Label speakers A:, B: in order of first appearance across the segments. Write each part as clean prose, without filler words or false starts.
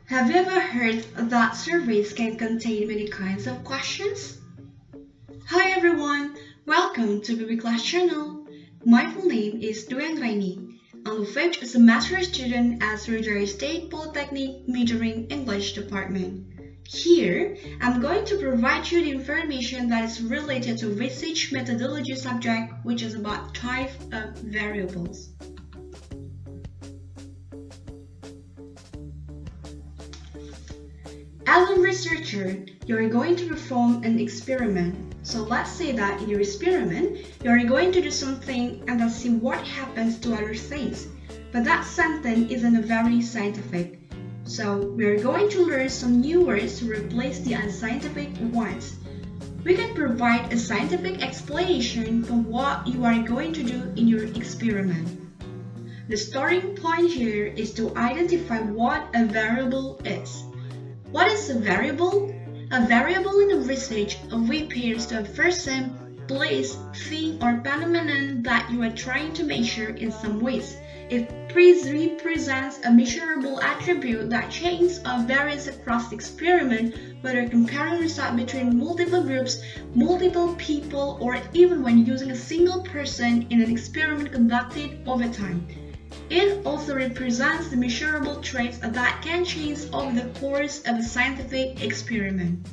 A: Have you ever heard that surveys can contain many kinds of questions? Hi everyone, welcome to BB Class channel. My full name is Duyang Raini. I'm a 5th semester student at Surrey State Polytechnic majoring English department. Here, I'm going to provide you the information that is related to research methodology subject, which is about type of variables. As a researcher, you're going to perform an experiment. So let's say that in your experiment, you're going to do something and then see what happens to other things. But that something isn't very scientific. So we're going to learn some new words to replace the unscientific ones. We can provide a scientific explanation for what you are going to do in your experiment. The starting point here is to identify what a variable is. What is a variable? A variable in research refers to a person, place, thing, or phenomenon that you are trying to measure in some ways. It represents a measurable attribute that changes or varies across the experiment, whether comparing results between multiple groups, multiple people, or even when using a single person in an experiment conducted over time. It also represents the measurable traits that can change over the course of a scientific experiment.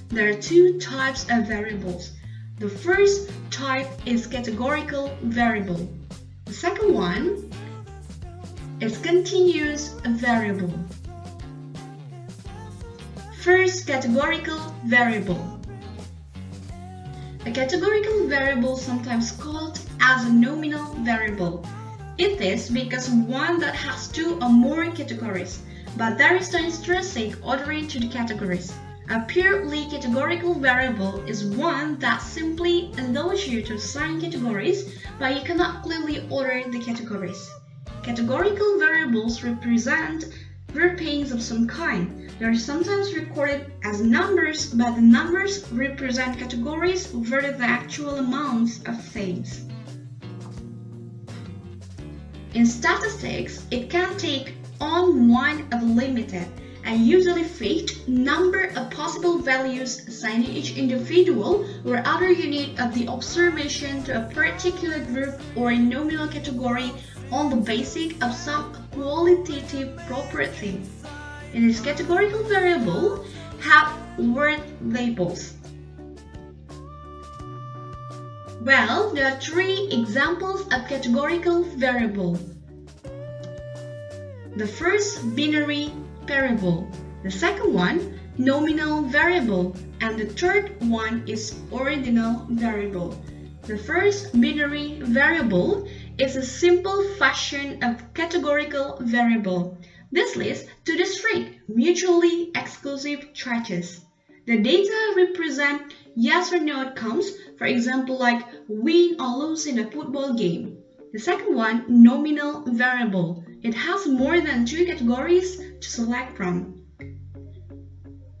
A: There are two types of variables. The first type is categorical variable. The second one is continuous variable. First, categorical variable. A categorical variable, sometimes called as a nominal variable. It is because one that has two or more categories, but there is no intrinsic ordering to the categories. A purely categorical variable is one that simply allows you to assign categories, but you cannot clearly order the categories. Categorical variables represent groupings of some kind. They are sometimes recorded as numbers, but the numbers represent categories rather than actual amounts of things. In statistics, it can take on one of limited and usually fixed number of possible values assigned to each individual or other unit of the observation to a particular group or a nominal category on the basis of some qualitative property. In this categorical variable, have word labels. Well, there are three examples of categorical variable. The first, binary variable. The second one, nominal variable. And the third one is ordinal variable. The first, binary variable, is a simple fashion of categorical variable. This leads to the strict, mutually exclusive traits. The data represent yes or no outcomes, for example like win or lose in a football game. The second one, nominal variable. It has more than two categories to select from.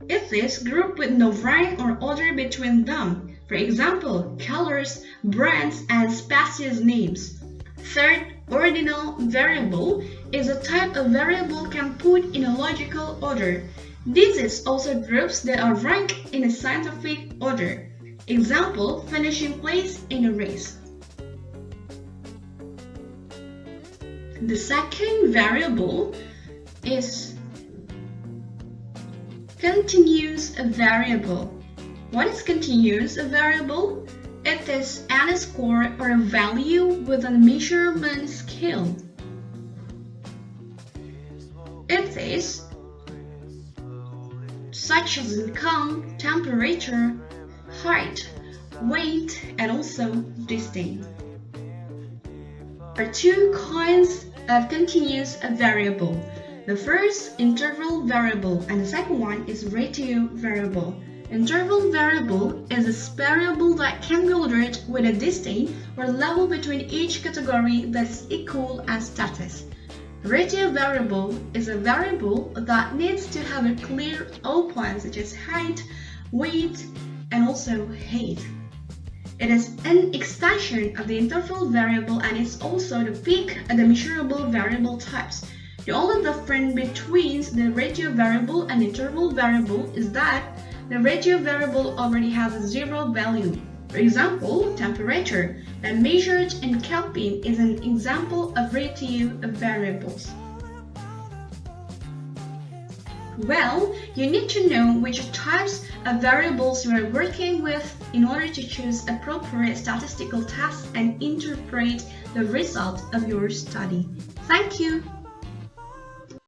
A: It is grouped with no rank or order between them, for example, colors, brands, and species names. Third, ordinal variable is a type of variable can put in a logical order. This is also groups that are ranked in a scientific order. Example, finishing place in a race. The second variable is continuous variable. What is continuous variable? It is any score or a value with a measurement scale. It is such as income, temperature, height, weight, and also distance. There are two kinds of continuous variable. The first, interval variable, and the second one is ratio variable. Interval variable is a variable that can be ordered with a distance or level between each category that is equal as status. Ratio variable is a variable that needs to have a clear outline such as height, weight, and also height. It is an extension of the interval variable and is also the peak of the measurable variable types. The only difference between the ratio variable and interval variable is that the ratio variable already has a zero value. For example, temperature, that measured in Kelvin, is an example of ratio of variables. Well, you need to know which types of variables you are working with in order to choose appropriate statistical tasks and interpret the result of your study. Thank you!